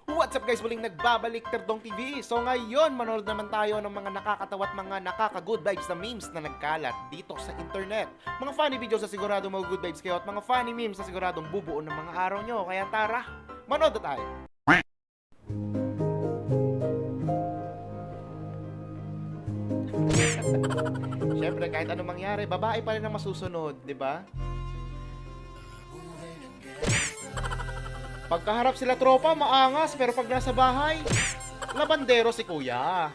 What's up guys? Muling nagbabalik Terdong TV. So ngayon, manood naman tayo ng mga nakakatawa at mga nakaka-good vibes na memes na nagkalat dito sa internet. Mga funny videos na siguradong mga good vibes kayo at mga funny memes na siguradong bubuo ng mga araw nyo. Kaya tara, manood na tayo. Siyempre, kahit anong mangyari, babae pa rin ang masusunod, di ba? Pagkaharap sila tropa, maangas, pero pag nasa bahay, labandero si kuya.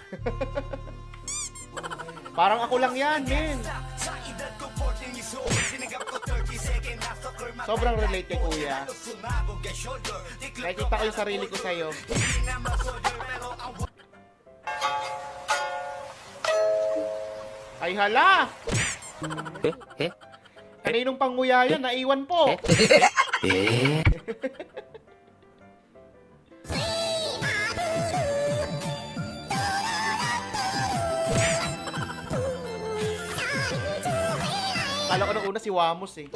Parang ako lang yan, men. Sobrang relate kay kuya. Nakikita ko yung sarili ko sa'yo. Ay hala! Kaninong panguya yan? Naiwan po. Kala ko nung una si Wamos eh.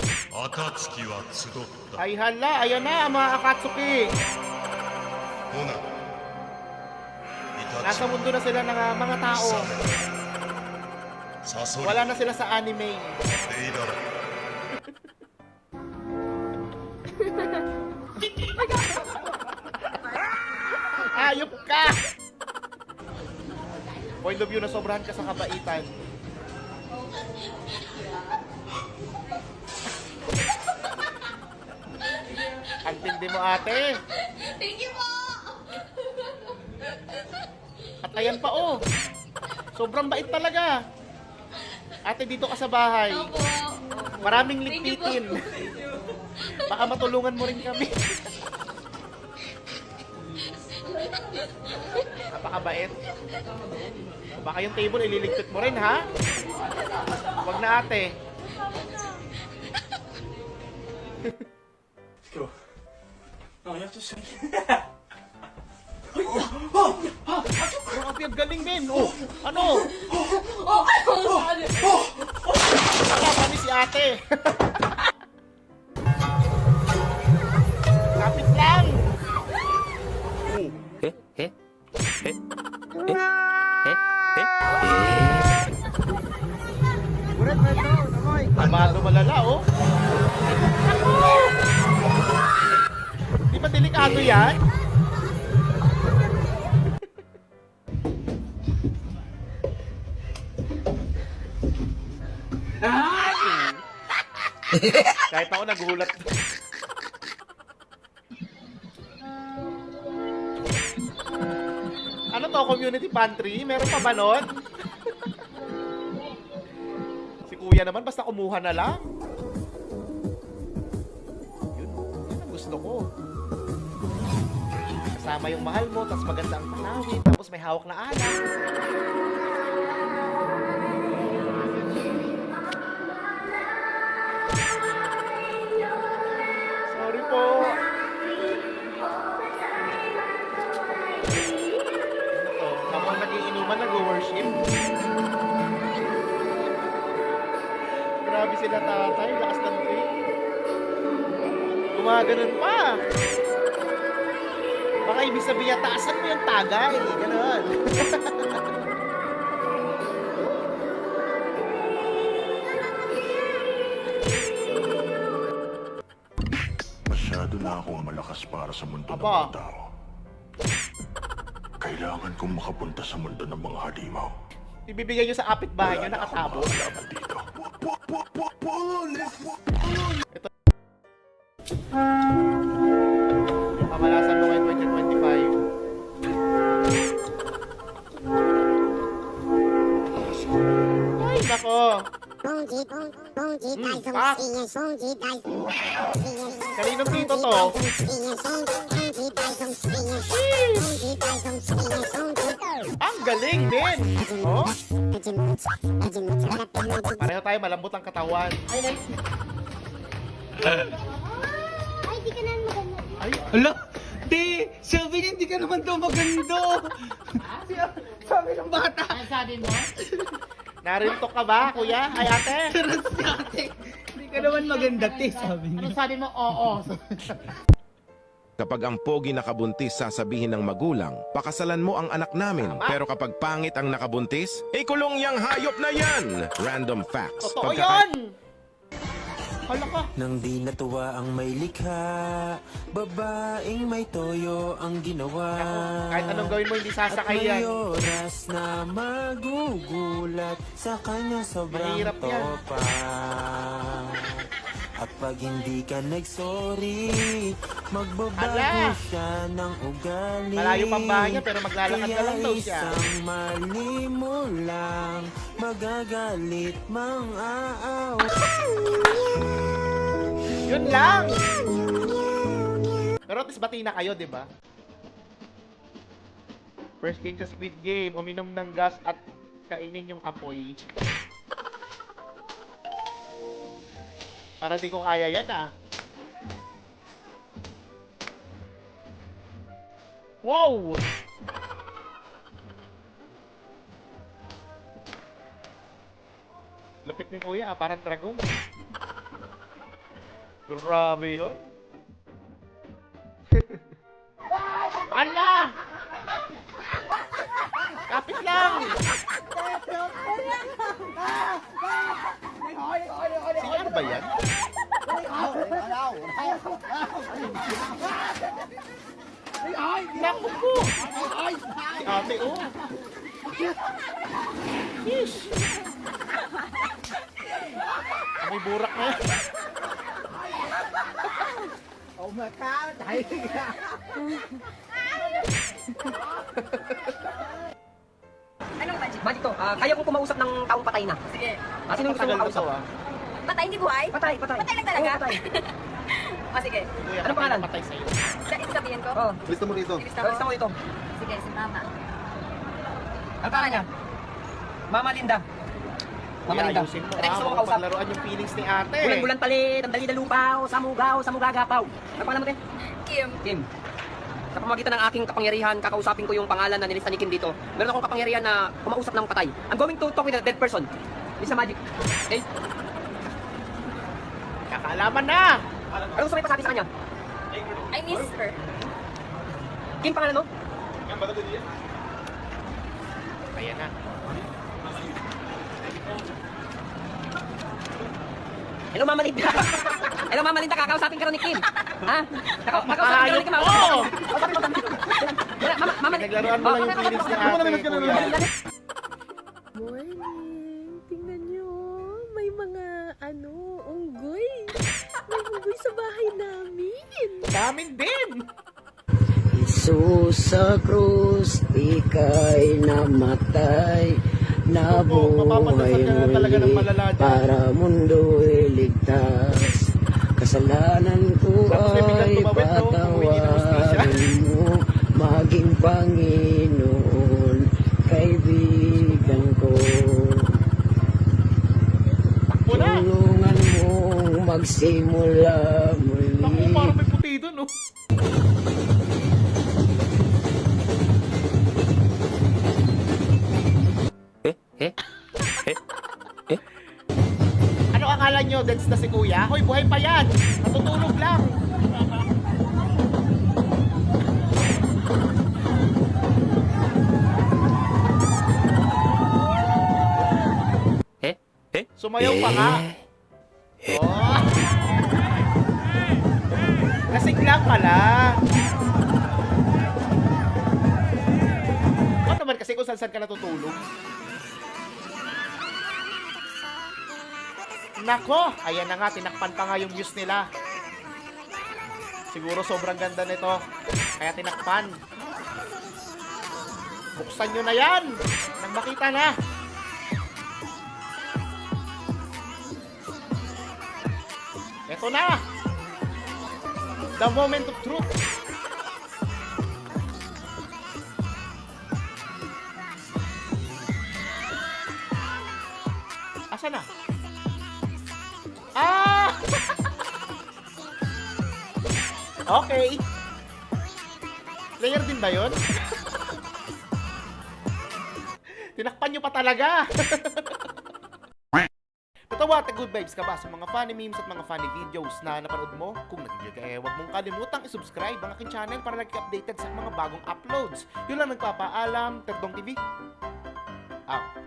Ay hala, ayan na mga Akatsuki. Nasa mundo na sila ng mga tao. Wala na sila sa anime. Ayop ka! Point of view na sobrahan ka sa kabaitan. Ang tindi mo, ate. Thank you po! At ayan pa, oh. Sobrang bait talaga. Ate, dito ka sa bahay. Opo. Maraming Thank you po. lipitin. Baka matulungan mo rin kami. Napakabait. Baka yung table ililigpit mo rin, ha? Wag na, ate. Grabe, ang galing, men. Oh, ano? Wala kami si ate. Kapit lang. Amado malala, oh. Di ba delikado yan? Kahit ako nagulat. Ano to, community pantry? Meron pa ba nun? Si kuya naman, basta kumuha na lang. Yun ang gusto ko. Kasama yung mahal mo, tapos maganda ang panawin, tapos may hawak na anak. Sorry po. Habang nagiinuman, nag-worship. Grabe sila tatay, lakas ng trip. Gumaganon pa. Baka ibig sabihin, taasan mo yung tagay. Ganon. Masyado na akong malakas para sa mundo ng Aba. mga tao. Kailangan kong makapunta sa mundo ng mga halimaw. Ibibigay nyo sa kapitbahay nyo, Wala na akong nakatabo. makakalaban dito. Ito. Yung kamalasan mo ngayon 2025. Ay, nako. Kaninong dito to? Ang galing din! Oh? Pareho tayo, malambot ang katawan. Ay, di ka na maganda. Ay, Hala! Di! Sabi niya hindi ka naman daw maganda! Sabi ng bata. Ano sabi mo? Narinto ka ba, kuya? Ay, ate? Hindi ka naman maganda, te, sabi Ano niya. sabi mo? Oo. Kapag ang pogi nakabuntis, sasabihin ng magulang, pakasalan mo ang anak namin. Pero kapag pangit ang nakabuntis, ikulong yang hayop na yan! Random facts. Totoo yun! Hala ka. Nang di natuwa ang may likha, babaeng may toyo ang ginawa. Kahit anong gawin mo, hindi sasakay At may yan. oras na magugulat sa kanya sobrang Mahirap yan. topa. At pag hindi ka nag-sorry, magbabago Ala! siya ng ugali. Malayo pang bahay niya, pero maglalakad na lang daw siya. Kaya isang mali mo lang, magagalit mang aaw. Yun lang! Pero at least bati na kayo, di ba? First game sa Squid Game, uminom ng gas at kainin yung apoy. Para di ko kaya yan, ah. Wow! Lapit ni kuya, ah, parang dragon. Grabe yun. Ala! Kapit lang! Si ano ba yan? Naku po! Si ate, oh! Yeesh! May burak na yan. Oh my God, tayo ka. Anong magic? Magic to. Kaya kong kumausap ng taong patay na. Sige. Sino gusto Matagal mong na to, kausap? ah. Patay, hindi buhay? Patay. Patay lang talaga? Oo, patay. O sige. Kuya, Anong pangalan? Patay sa'yo. Sabihin ko? Oo. Gusto mo rito? Ilista Gusto ko? mo ito. Sige, si mama. Ang pangalan niya? Mama Linda. Mama Kuya, Linda. ayusin mo, Ito ah. gusto mong Huwag kausap. paglaruan yung feelings ni ate. Bulan-bulan palit, ang dali-dalupaw, samugaw, samugagapaw. Ang pangalan mo, te? Kim. Kim. Sa pamagitan ng aking kapangyarihan, kakausapin ko yung pangalan na nilista ni Kim dito. Meron akong kapangyarihan na kumausap ng patay. I'm going to talk with a dead person. Isa magic. Okay? Kakaalaman na! Ano gusto mo ipasabi sa kanya? I miss her. Kim pangalan mo? Ayan na. Hello, Mama Linda. Hello, Mama Linda. Kakausapin ka rin ni Kim. Ha? Kakausapin ka rin ni Kim. Oo! Kausapin mo. Mama Linda. Naglaruan mo lang yung feelings ni ate, kuya. Morning! Tingnan nyo, may mga unggoy. May unggoy sa bahay namin. Damin din! Jesus sa krus, ika'y namatay. Mapapadasan ka na talaga ng malala dyan. Para mundo'y ligtas. Kasalanan ko Tapos may biglang ay tumawid, no? Umuwi ng hustisya. patawarin mo. Maging Panginoon, kaibigan ko. Takbo na! Tulungan mong magsimula muli. Naku, parang may puti doon, no? Ano akala nyo? Deads na si kuya? Hoy, buhay pa yan! Natutulog lang! Sumayaw pa nga! Oh! Lasing lang pala! Ano naman kasi kung saan ka natutulog? Nako! Ayan na nga, tinakpan pa nga yung views nila. Siguro sobrang ganda nito. Kaya tinakpan. Buksan nyo na yan! Nang makita na! Ito na! The moment of truth! Asa na? Ah! Okay. Player din ba yun? Tinakpan nyo pa talaga! Natawa at good vibes ka ba sa mga funny memes at mga funny videos na napanood mo? Kung nag-enjoy ka, huwag mong kalimutang i-subscribe ang aking channel para lagi ka updated sa mga bagong uploads. Yun lang nagpapaalam, Terdong TV. Out.